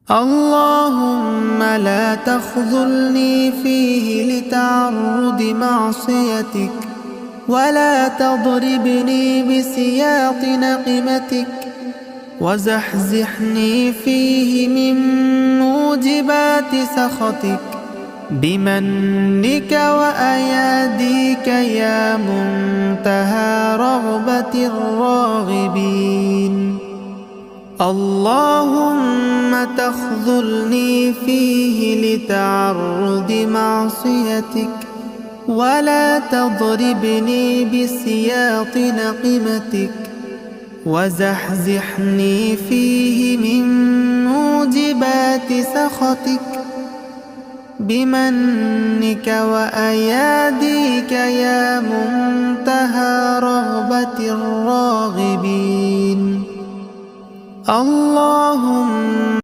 اللهم لا تخذلني فيه لتعرض معصيتك، ولا تضربني بسياط نقمتك، وزحزحني فيه من موجبات سخطك بمنك وأياديك يا منتهى رغبة الراغبين. اللهم تخذلني فيه لتعرض معصيتك، ولا تضربني بسياط نقمتك، وزحزحني فيه من موجبات سخطك بمنك وأياديك يا منتهى رغبة الراغبين. اللهم